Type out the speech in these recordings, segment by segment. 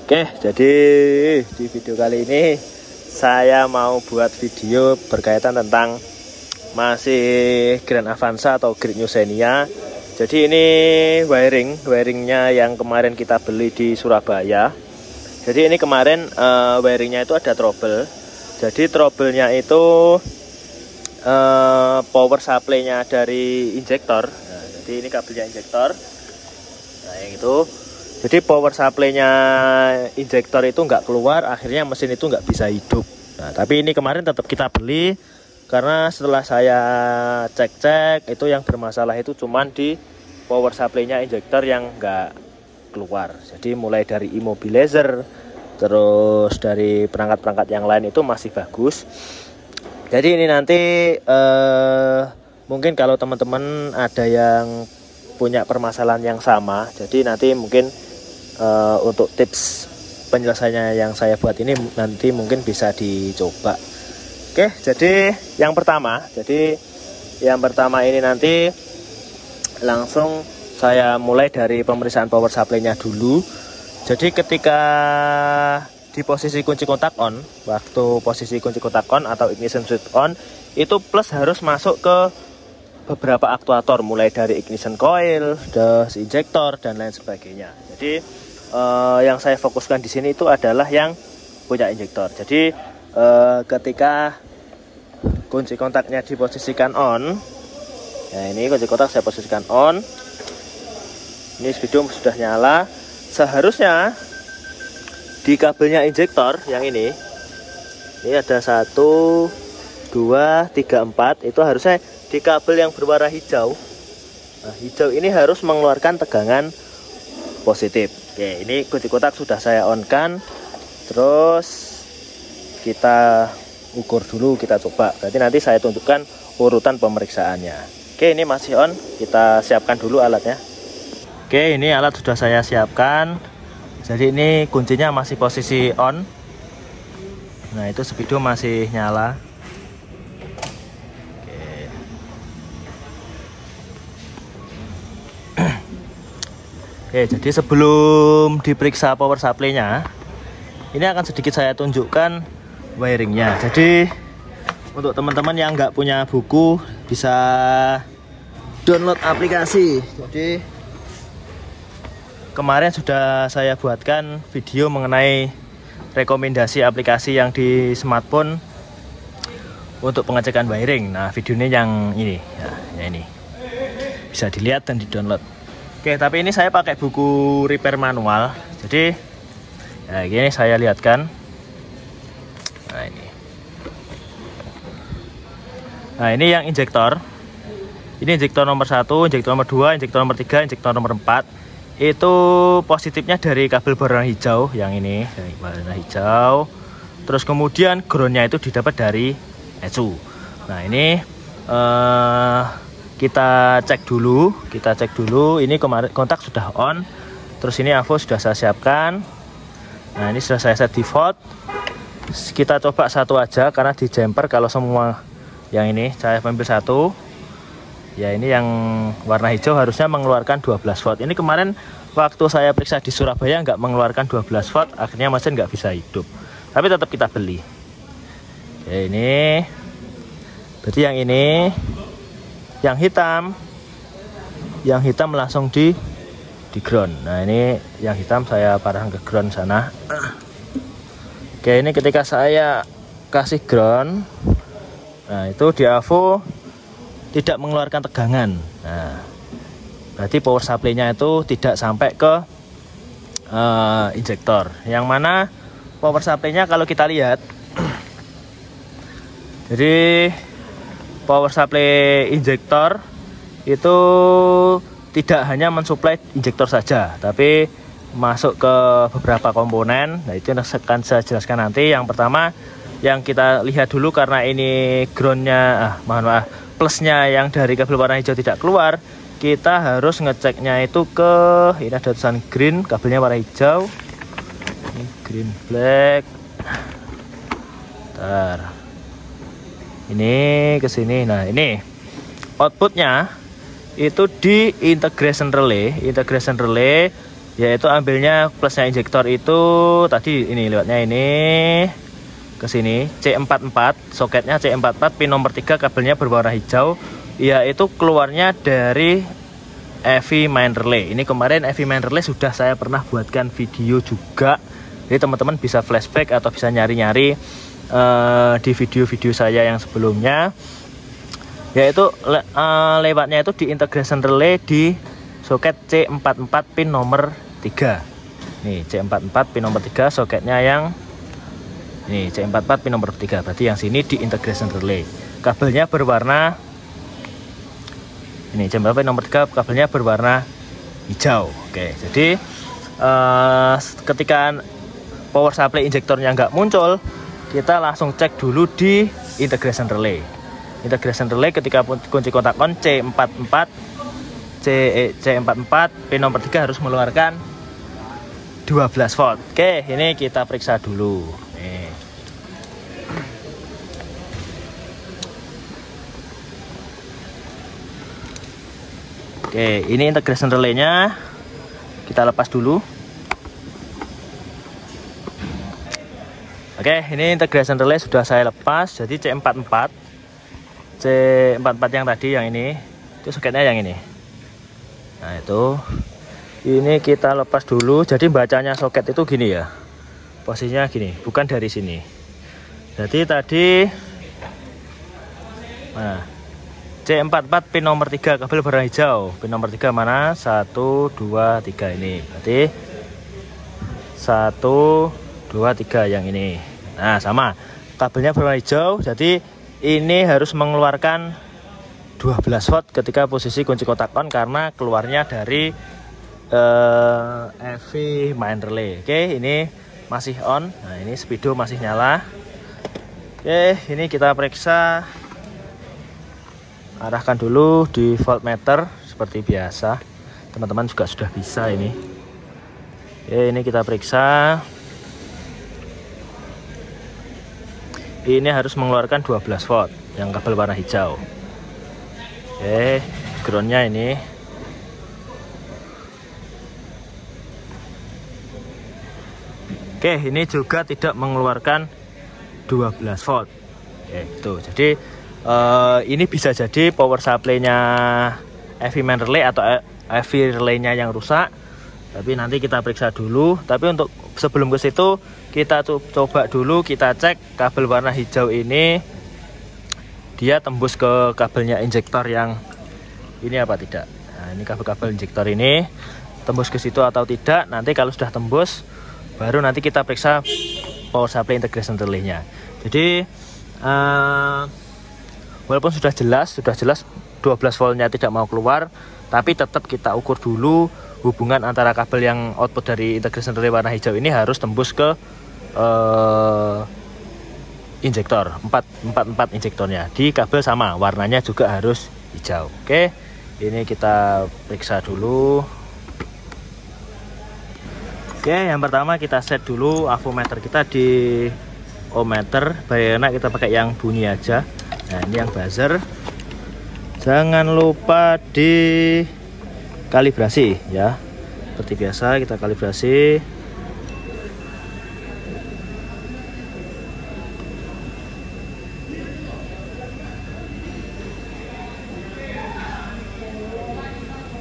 Oke, jadi di video kali ini saya mau buat video berkaitan tentang masih Grand Avanza atau Great New Xenia. Jadi ini wiringnya yang kemarin kita beli di Surabaya. Jadi ini kemarin wiringnya itu ada trouble. Jadi trouble-nya itu power supply-nya dari injektor. Nah, jadi ini kabelnya injektor. Nah, yang itu. Jadi power supply-nya injektor itu nggak keluar, akhirnya mesin itu nggak bisa hidup. Nah, tapi ini kemarin tetap kita beli karena setelah saya cek-cek itu yang bermasalah itu cuman di power supply-nya injektor yang nggak keluar. Jadi mulai dari immobilizer, terus dari perangkat-perangkat yang lain itu masih bagus. Jadi ini nanti mungkin kalau teman-teman ada yang punya permasalahan yang sama, jadi nanti mungkin untuk tips penyelesaiannya yang saya buat ini nanti mungkin bisa dicoba. Oke, jadi yang pertama ini nanti langsung saya mulai dari pemeriksaan power supply-nya dulu. Jadi ketika di posisi kunci kontak on, waktu posisi kunci kontak on atau ignition switch on, itu plus harus masuk ke beberapa aktuator, mulai dari ignition coil, das injektor dan lain sebagainya. Jadi yang saya fokuskan di sini itu adalah yang punya injektor. Jadi ketika kunci kontaknya diposisikan on, nah ini kunci kontak saya posisikan on, ini speedo sudah nyala. Seharusnya di kabelnya injektor yang ini ada 1, 2, 3, 4, itu harusnya di kabel yang berwarna hijau. Nah, hijau ini harus mengeluarkan tegangan positif. Oke, ini kunci kotak sudah saya on kan. Terus kita ukur dulu, kita coba. Berarti nanti saya tunjukkan urutan pemeriksaannya. Oke, ini masih on. Kita siapkan dulu alatnya. Oke, ini alat sudah saya siapkan. Jadi ini kuncinya masih posisi on. Nah, itu speedo masih nyala. Oke, jadi sebelum diperiksa power supply-nya, ini akan sedikit saya tunjukkan wiringnya. Jadi untuk teman-teman yang nggak punya buku bisa download aplikasi. Jadi kemarin sudah saya buatkan video mengenai rekomendasi aplikasi yang di smartphone untuk pengecekan wiring. Nah, videonya yang ini, ya ini bisa dilihat dan di-download. Oke, tapi ini saya pakai buku repair manual. Jadi ya gini saya lihatkan. Nah, ini yang injektor. Ini injektor nomor 1, injektor nomor 2, injektor nomor 3, injektor nomor 4. Itu positifnya dari kabel berwarna hijau yang ini, dari warna hijau. Terus kemudian groundnya itu didapat dari ECU. Nah, ini kita cek dulu. Ini kemarin kontak sudah on. Terus ini AVO sudah saya siapkan. Nah, ini sudah saya set default. Kita coba satu aja karena di jumper kalau semua yang ini saya ambil satu. Ya, ini yang warna hijau harusnya mengeluarkan 12 volt. Ini kemarin waktu saya periksa di Surabaya nggak mengeluarkan 12 volt, akhirnya mesin nggak bisa hidup. Tapi tetap kita beli. Oke, ini berarti yang ini. Yang hitam langsung di ground. Nah, ini yang hitam saya parahkan ke ground sana. Oke, ini ketika saya kasih ground, nah itu di AVO tidak mengeluarkan tegangan. Nah, berarti power supply-nya itu tidak sampai ke injektor. Yang mana power supply-nya kalau kita lihat, jadi power supply injektor itu tidak hanya mensuplai injektor saja, tapi masuk ke beberapa komponen. Nah, itu akan saya jelaskan nanti. Yang pertama yang kita lihat dulu, karena ini groundnya, plusnya yang dari kabel warna hijau tidak keluar, kita harus ngeceknya itu ke, ini ada tulisan green, kabelnya warna hijau, ini green black. Bentar. Ini ke sini. Nah, ini outputnya itu di integration relay yaitu ambilnya plusnya injektor itu tadi ini lewatnya ini ke sini C44, soketnya C44, pin nomor 3, kabelnya berwarna hijau, yaitu keluarnya dari EV main relay. Ini kemarin EV main relay sudah saya pernah buatkan video juga, jadi teman-teman bisa flashback atau bisa nyari-nyari di video-video saya yang sebelumnya, yaitu lewatnya itu di integration relay di soket C44 pin nomor 3. Nih C44 pin nomor 3, soketnya yang ini C44 pin nomor 3, berarti yang sini di integration relay. Kabelnya berwarna ini C44 pin nomor 3, kabelnya berwarna hijau. Oke, jadi ketika power supply injektornya nggak muncul, kita langsung cek dulu di integration relay. Integration relay ketika kunci kontak on C44 pin nomor 3 harus mengeluarkan 12 volt. Oke, ini kita periksa dulu. Nih. Oke, ini integration relaynya kita lepas dulu. Oke, ini integration relay sudah saya lepas. Jadi C44 yang tadi, yang ini itu soketnya yang ini. Nah itu, ini kita lepas dulu. Jadi bacanya soket itu gini ya, posisinya gini, bukan dari sini. Jadi tadi nah, C44 pin nomor 3, kabel berwarna hijau. Pin nomor 3 mana? 1, 2, 3 ini. Berarti 1, 2, 3 yang ini. Nah sama, kabelnya berwarna hijau. Jadi ini harus mengeluarkan 12 volt ketika posisi kunci kontak on, karena keluarnya dari EV main relay. Oke, ini masih on. Nah ini speedo masih nyala. Oke, ini kita periksa. Arahkan dulu di voltmeter seperti biasa. Teman-teman juga sudah bisa ini. Oke, ini kita periksa. Ini harus mengeluarkan 12 volt yang kabel warna hijau. Oke, groundnya ini. Oke, ini juga tidak mengeluarkan 12 volt. Oke, itu. Jadi ini bisa jadi power supply-nya EV main relay atau EV relay-nya yang rusak. Tapi nanti kita periksa dulu. Tapi untuk sebelum ke situ, kita coba dulu, kita cek kabel warna hijau ini dia tembus ke kabelnya injektor yang ini apa tidak. Nah, ini kabel-kabel injektor ini tembus ke situ atau tidak. Nanti kalau sudah tembus, baru nanti kita periksa power supply integration relay-nya. Jadi walaupun sudah jelas 12 voltnya tidak mau keluar, tapi tetap kita ukur dulu hubungan antara kabel yang output dari integration relay warna hijau ini harus tembus ke injektor 44 injektornya. Di kabel sama, warnanya juga harus hijau. Oke, ini kita periksa dulu. Oke, yang pertama kita set dulu avometer kita di ohmmeter. Baik enak kita pakai yang bunyi aja. Nah ini yang buzzer. Jangan lupa di kalibrasi ya, seperti biasa kita kalibrasi.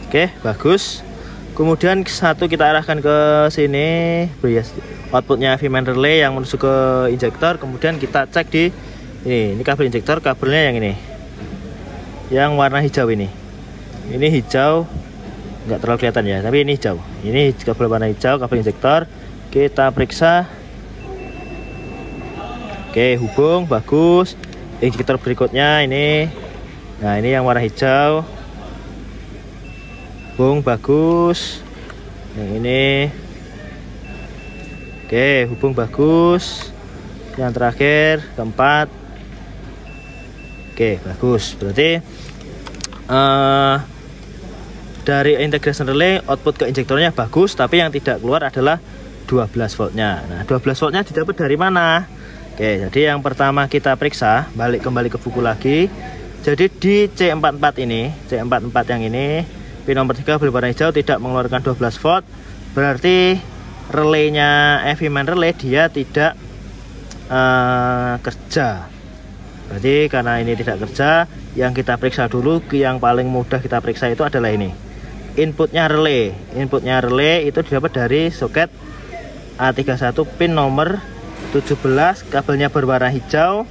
Oke, bagus. Kemudian satu kita arahkan ke sini, outputnya EV main relay yang menuju ke injektor. Kemudian kita cek di ini kabel injektor, kabelnya yang ini, yang warna hijau ini. Ini hijau, nggak terlalu kelihatan ya, tapi ini hijau. Ini kabel warna hijau, kabel injektor. Kita periksa. Oke, hubung, bagus. Injektor berikutnya ini. Nah ini yang warna hijau. Hubung bagus. Yang ini. Oke, hubung bagus. Yang terakhir, keempat. Oke, bagus. Berarti dari integration relay output ke injektornya bagus, tapi yang tidak keluar adalah 12 voltnya. Nah, 12 voltnya didapat dari mana? Oke, jadi yang pertama kita periksa, kembali ke buku lagi. Jadi di C44 ini, C44 yang ini, pin nomor 3 berwarna hijau tidak mengeluarkan 12 volt. berarti relaynya EV main relay dia tidak kerja. Berarti karena ini tidak kerja, yang kita periksa dulu, yang paling mudah kita periksa itu adalah ini, inputnya relay. Inputnya relay itu didapat dari soket A31 pin nomor 17, kabelnya berwarna hijau,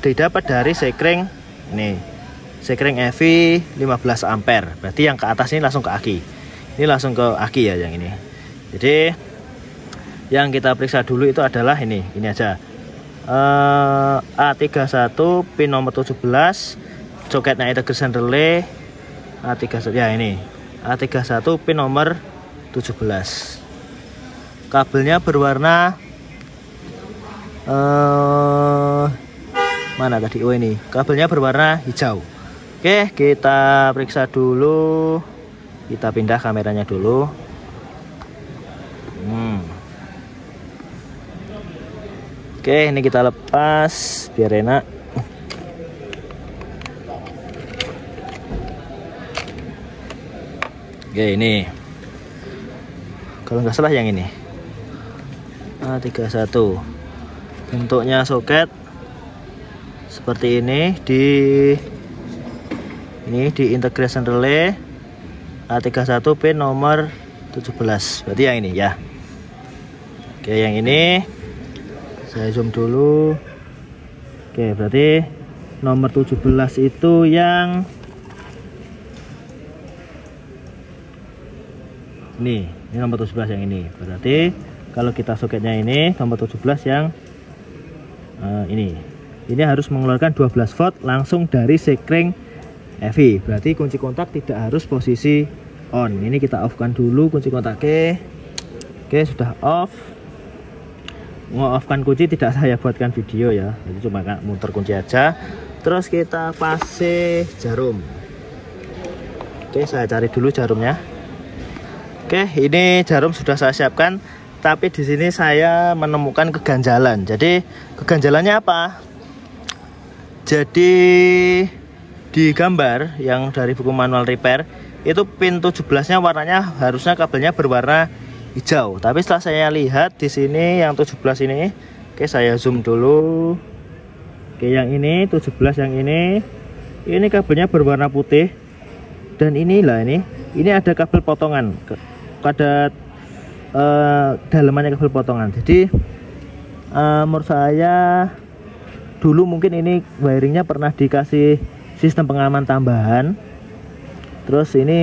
didapat dari sekring ini, sekring EV 15 ampere. Berarti yang ke atas ini langsung ke aki, ini langsung ke aki ya yang ini. Jadi yang kita periksa dulu itu adalah ini aja, A31 pin nomor 17, soketnya integration relay A31 ya, ini A31 pin nomor 17, kabelnya berwarna mana tadi, oh ini kabelnya berwarna hijau. Oke, kita periksa dulu, kita pindah kameranya dulu. Oke, ini kita lepas biar enak. Oke, ini kalau nggak salah yang ini A31, bentuknya soket seperti ini, di integration relay A31 pin nomor 17, berarti yang ini ya. Oke, yang ini saya zoom dulu. Oke, berarti nomor 17 itu yang ini nomor 17 yang ini. Berarti kalau kita soketnya ini nomor 17 yang ini harus mengeluarkan 12 volt langsung dari sekring EV. Berarti kunci kontak tidak harus posisi on. Ini kita off kan dulu kunci kontaknya. Oke, sudah off. Nge-off-kan kunci tidak saya buatkan video ya, jadi cuma muter kunci aja. Terus kita pasang jarum. Oke, saya cari dulu jarumnya. Oke, ini jarum sudah saya siapkan, tapi di sini saya menemukan keganjalan. Jadi keganjalannya apa? Jadi di gambar yang dari buku manual repair itu pin 17-nya warnanya harusnya kabelnya berwarna hijau, tapi setelah saya lihat di sini yang 17 ini, oke saya zoom dulu. Oke, yang ini 17 yang ini kabelnya berwarna putih, dan inilah ini ada kabel potongan, ada dalamannya kabel potongan. Jadi menurut saya dulu mungkin ini wiringnya pernah dikasih sistem pengaman tambahan, terus ini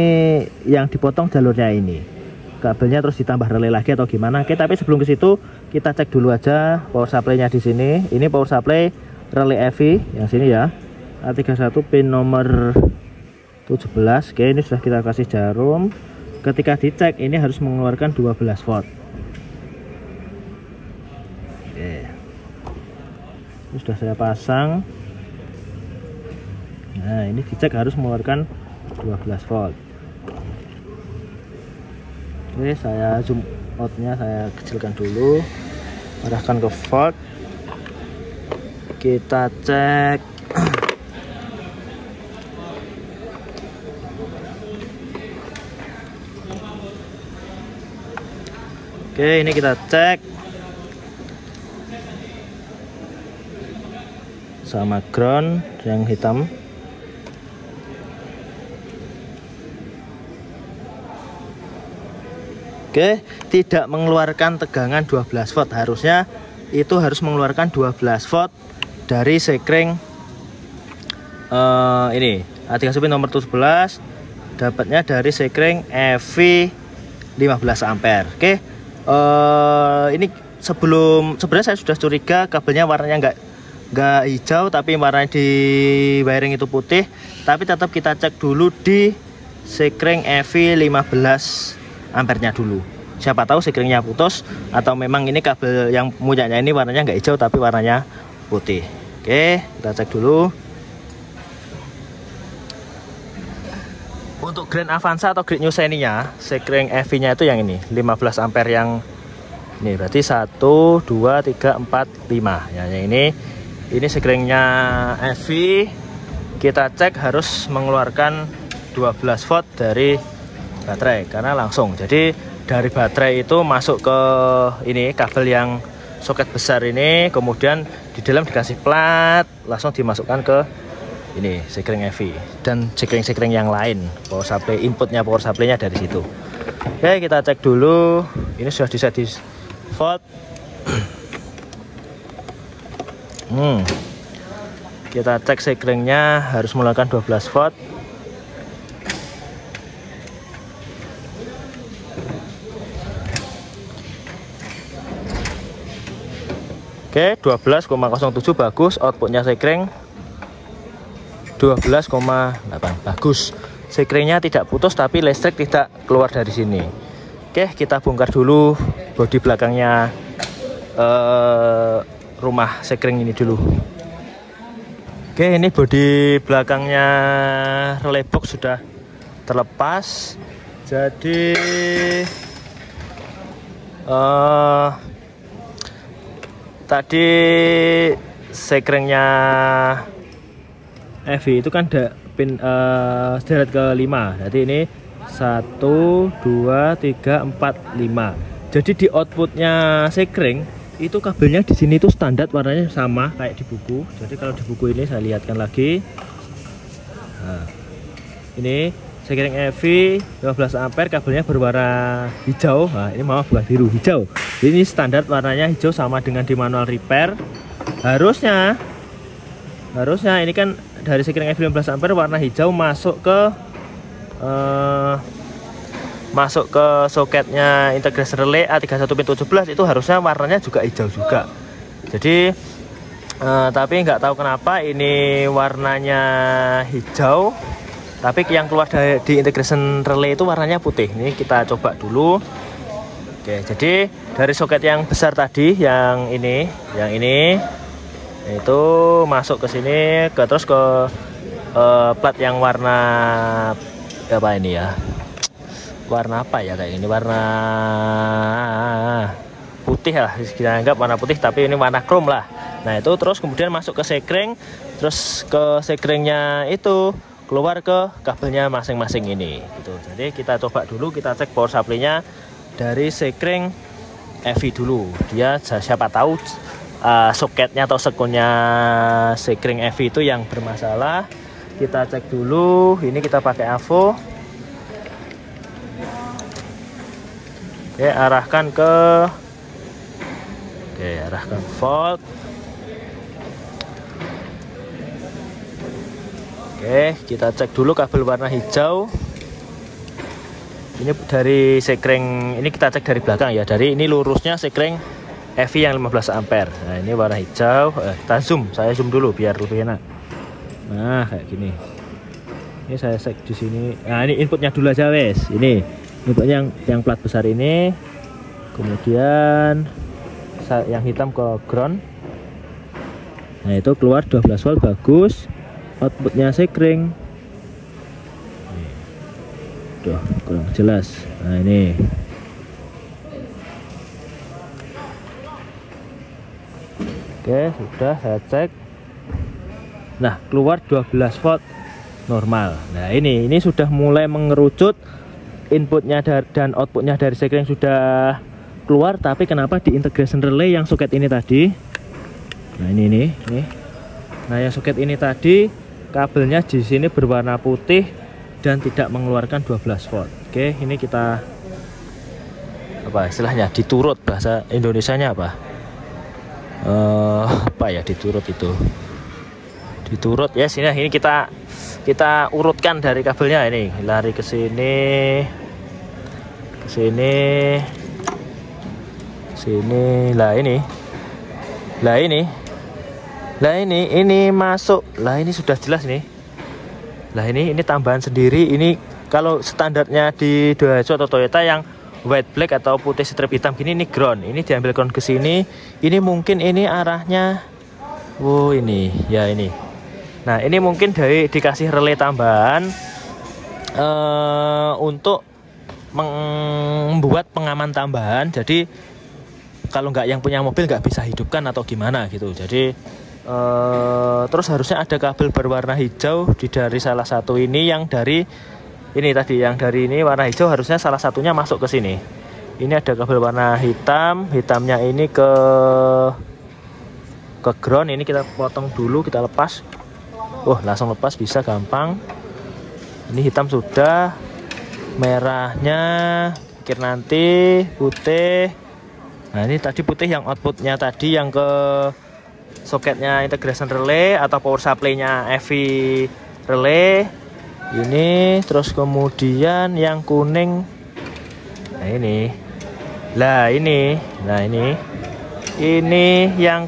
yang dipotong jalurnya ini kabelnya, terus ditambah relay lagi atau gimana. Oke, tapi sebelum ke situ kita cek dulu aja power supply-nya di sini. Ini power supply relay EV yang sini ya, A31 pin nomor 17. Oke, ini sudah kita kasih jarum. Ketika dicek ini harus mengeluarkan 12 volt. Oke, ini sudah saya pasang. Nah, ini dicek harus mengeluarkan 12 volt. Oke, saya zoom outnya saya kecilkan dulu, arahkan ke volt, kita cek. Oke, ini kita cek sama ground yang hitam. Oke, tidak mengeluarkan tegangan 12 volt. Harusnya itu harus mengeluarkan 12 volt dari sekring ini A31 nomor 17, dapatnya dari sekring EV 15 ampere. Oke, ini sebenarnya saya sudah curiga kabelnya warnanya nggak hijau, tapi warna di wiring itu putih. Tapi tetap kita cek dulu di sekring EV 15 ampernya dulu. Siapa tahu sekringnya putus, atau memang ini kabel yang punyanya ini warnanya nggak hijau tapi warnanya putih. Oke, kita cek dulu. Untuk Grand Avanza atau Great New Shiny-nya, sekring EV nya itu yang ini 15 ampere yang ini, berarti 1 2 3 4 5 ya, yang ini sekringnya EV. Kita cek harus mengeluarkan 12 volt dari baterai karena langsung. Jadi dari baterai itu masuk ke ini kabel yang soket besar ini, kemudian di dalam dikasih plat, langsung dimasukkan ke ini sekring EV dan sekring-sekring yang lain. Power supply inputnya, power supply-nya dari situ. Oke, kita cek dulu. Ini sudah diset di volt. Kita cek sekringnya harus menggunakan 12 volt. Oke, 12,07 bagus. Outputnya sekring 12,8 bagus. Sekringnya tidak putus tapi listrik tidak keluar dari sini. Oke, kita bongkar dulu bodi belakangnya rumah sekring ini dulu. Oke, ini bodi belakangnya relay box sudah terlepas. Jadi tadi sekringnya EV itu kan ada pin sederet ke 5. Jadi ini 1 2 3 4 5. Jadi di outputnya sekring itu kabelnya di sini tuh standar warnanya sama kayak di buku. Jadi kalau di buku ini saya lihatkan lagi. Nah, ini sekring EV 12 ampere, kabelnya berwarna hijau. Nah, ini malah bukan biru, hijau. Ini standar warnanya hijau sama dengan di manual repair. Harusnya ini kan dari sekring EV 15 ampere warna hijau masuk ke soketnya integrasi relay A31 pin 17 itu harusnya warnanya juga hijau juga. Jadi tapi nggak tahu kenapa ini warnanya hijau, tapi yang keluar di integration relay itu warnanya putih. Ini kita coba dulu. Oke, jadi dari soket yang besar tadi, yang ini itu masuk ke sini, terus ke plat yang warna apa ini ya? Warna apa ya kayak ini? Warna putih lah, kita anggap warna putih, tapi ini warna krom lah. Nah itu terus kemudian masuk ke sekring, terus ke sekringnya itu keluar ke kabelnya masing-masing ini gitu. Jadi kita coba dulu, kita cek power supply-nya dari sekring EV dulu. Dia siapa tahu soketnya atau sekunnya sekring EV itu yang bermasalah. Kita cek dulu. Ini kita pakai AVO. Oke, arahkan volt. Oke, kita cek dulu kabel warna hijau. Ini dari sekring, ini kita cek dari belakang ya. Dari ini lurusnya sekring EV yang 15 ampere. Nah, ini warna hijau. Kita zoom, saya zoom dulu biar lebih enak. Nah, kayak gini. Ini saya cek di sini. Nah, ini inputnya dulu aja, wes. Ini inputnya yang plat besar ini. Kemudian yang hitam ke ground. Nah, itu keluar 12 volt bagus. Outputnya sekring. Tuh, kurang jelas. Nah, ini. Oke, sudah saya cek. Nah, keluar 12 volt normal. Nah, ini sudah mulai mengerucut. Inputnya dan outputnya dari sekring sudah keluar, tapi kenapa di integration relay yang soket ini tadi? Nah, ini. Nah, yang soket ini tadi kabelnya di sini berwarna putih dan tidak mengeluarkan 12 volt. Oke, ini kita apa istilahnya? Diturut, bahasa Indonesianya apa? Apa ya diturut itu? Diturut ya, sini ini kita urutkan dari kabelnya ini, lari ke sini. Lah ini masuk. Lah ini sudah jelas nih. Lah ini tambahan sendiri. Ini kalau standarnya di Daihatsu atau Toyota yang white black atau putih strip hitam gini, ini ground. Ini diambil ground ke sini. Ini mungkin ini arahnya. Oh, ini. Ya ini. Nah, ini mungkin dikasih relay tambahan untuk membuat pengaman tambahan. Jadi kalau nggak yang punya mobil nggak bisa hidupkan atau gimana gitu. Jadi terus harusnya ada kabel berwarna hijau dari salah satu ini, yang dari ini tadi, yang dari ini warna hijau harusnya salah satunya masuk ke sini. Ini ada kabel warna hitam, hitamnya ini ke ground. Ini kita potong dulu, kita lepas. Langsung lepas bisa gampang. Ini hitam sudah, merahnya pikir nanti putih. Nah ini tadi putih yang outputnya tadi, yang ke soketnya integration relay atau power supply-nya EV relay. Ini terus kemudian yang kuning, nah ini yang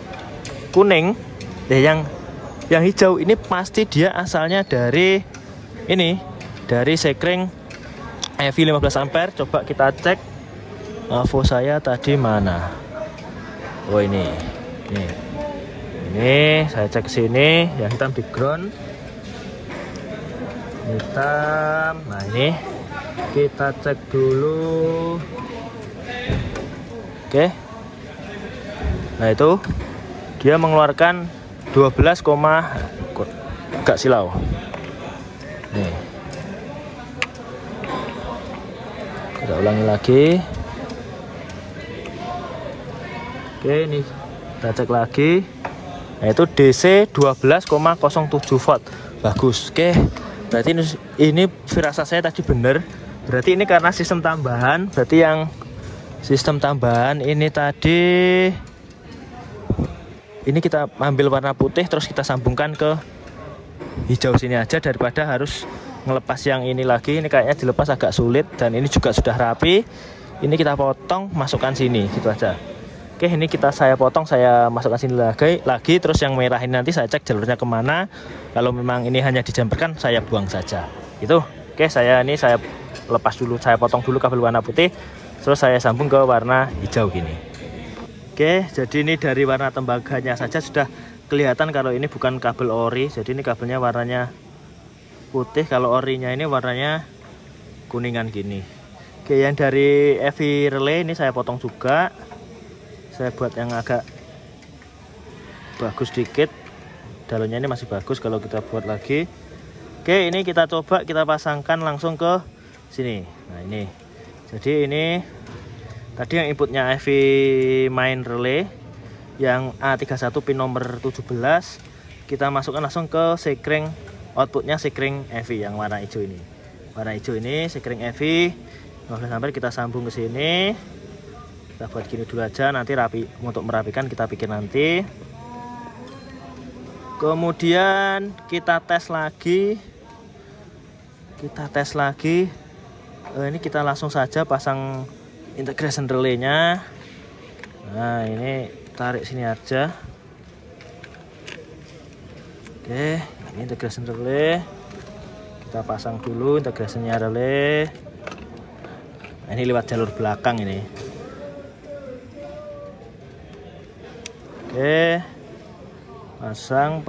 kuning, yang hijau ini pasti dia asalnya dari dari sekring EV 15 ampere. Coba kita cek info saya tadi mana. Ini saya cek sini, yang hitam di ground. Hitam. Nah ini kita cek dulu. Oke. Nah itu dia mengeluarkan 12, agak silau. Nih. Kita ulangi lagi. Oke, ini kita cek lagi. Nah itu DC 12,07 volt. Bagus. Oke. Berarti ini firasat saya tadi benar. Berarti ini karena sistem tambahan. Berarti yang sistem tambahan ini tadi, ini kita ambil warna putih terus kita sambungkan ke hijau sini aja, daripada harus ngelepas yang ini lagi. Ini kayaknya dilepas agak sulit, dan ini juga sudah rapi. Ini kita potong, masukkan sini, gitu aja. Oke, ini saya potong, saya masukkan sini lagi. Terus yang merah ini nanti saya cek jalurnya kemana. Kalau memang ini hanya dijamperkan, saya buang saja. Itu. Oke, saya lepas dulu, saya potong dulu kabel warna putih, terus saya sambung ke warna hijau gini. Oke, jadi ini dari warna tembaganya saja sudah kelihatan kalau ini bukan kabel ori. Jadi ini kabelnya warnanya putih, kalau orinya ini warnanya kuningan gini. Oke, yang dari EV relay ini saya potong juga. Saya buat yang agak bagus dikit. Dalamnya ini masih bagus kalau kita buat lagi. Oke, ini kita coba kita pasangkan langsung ke sini. Nah ini. Jadi ini tadi yang inputnya EV main relay yang A31 pin nomor 17, kita masukkan langsung ke sekring outputnya sekring EV yang warna hijau ini. Warna hijau ini sekring EV 15 ampere, kita sambung ke sini. Kita buat gini dulu aja, nanti rapi, untuk merapikan kita bikin nanti. Kemudian kita tes lagi. Ini kita langsung saja pasang integration relay-nya. Nah, ini tarik sini aja. Oke, ini integration relay. Kita pasang dulu integrasinya relay. Nah, ini lewat jalur belakang ini. Oke, pasang.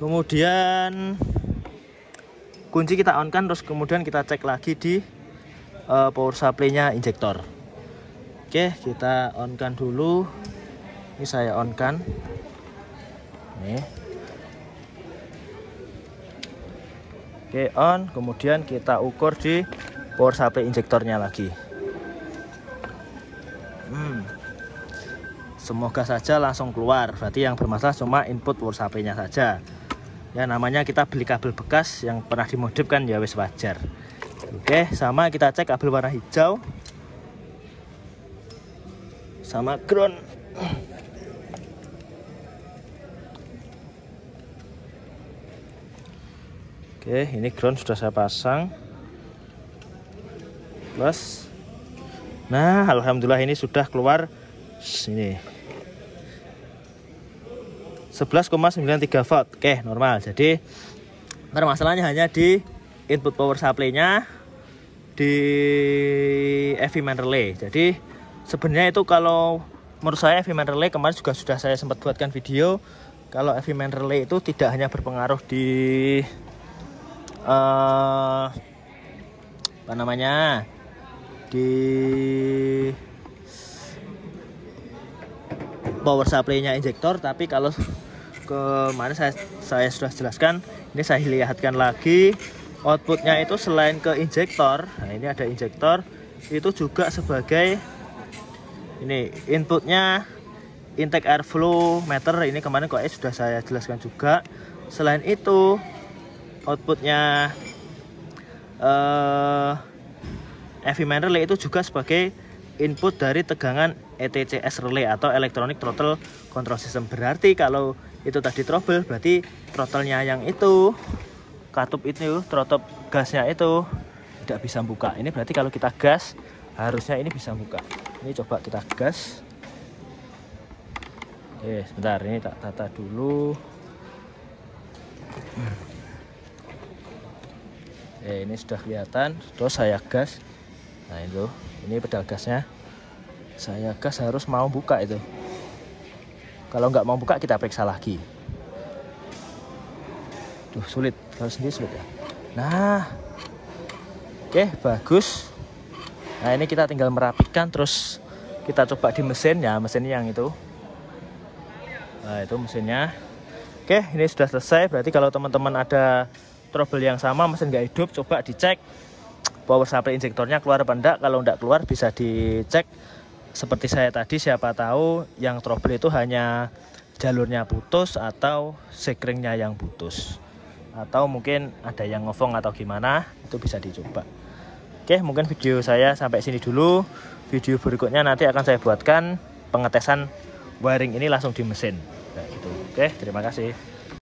Kemudian kunci kita on kan, terus kemudian kita cek lagi di power supply-nya injektor. Oke, kita on kan dulu. Ini saya on kan. Nih. Oke, on, kemudian kita ukur di power supply injektornya lagi. Semoga saja langsung keluar. Berarti yang bermasalah cuma input power supply-nya saja. Ya, namanya kita beli kabel bekas yang pernah dimodif kan, ya wis wajar. Oke, sama kita cek kabel warna hijau sama ground. Oke, ini ground sudah saya pasang. Plus. Nah, alhamdulillah ini sudah keluar sini. 11,93 volt. Oke, normal. Jadi masalahnya hanya di input power supply-nya di EV main relay. Jadi sebenarnya itu kalau menurut saya EV main relay kemarin juga sudah saya sempat buatkan video. Kalau EV main relay itu tidak hanya berpengaruh di di power supply-nya injektor, tapi kalau kemarin saya sudah jelaskan. Ini saya lihatkan lagi. Outputnya itu selain ke injektor, nah ini ada injektor, itu juga sebagai ini inputnya intake airflow meter. Ini kemarin kok sudah saya jelaskan juga. Selain itu outputnya EV main relay itu juga sebagai input dari tegangan ETCS relay atau electronic throttle control system. Berarti kalau itu tadi trouble, berarti throttle-nya yang itu, katup itu, throttle gasnya itu tidak bisa buka. Ini berarti kalau kita gas harusnya ini bisa buka. Ini coba kita gas. Oke, sebentar, ini tak tata dulu. Ini sudah kelihatan. Terus saya gas. Nah itu, ini pedal gasnya. Saya gas harus mau buka itu. Kalau nggak mau buka kita periksa lagi. Duh, sulit. Kalau sendiri sulit ya. Nah, oke, bagus. Nah ini kita tinggal merapikan, terus kita coba di mesinnya, mesin yang itu. Nah itu mesinnya. Oke, ini sudah selesai. Berarti kalau teman-teman ada trouble yang sama, mesin nggak hidup, coba dicek power supply injektornya keluar apa enggak. Kalau enggak keluar bisa dicek seperti saya tadi, siapa tahu yang trouble itu hanya jalurnya putus atau sekringnya yang putus, atau mungkin ada yang ngofong atau gimana, itu bisa dicoba. Oke, mungkin video saya sampai sini dulu. Video berikutnya nanti akan saya buatkan pengetesan wiring ini langsung di mesin. Nah, gitu. Oke, terima kasih.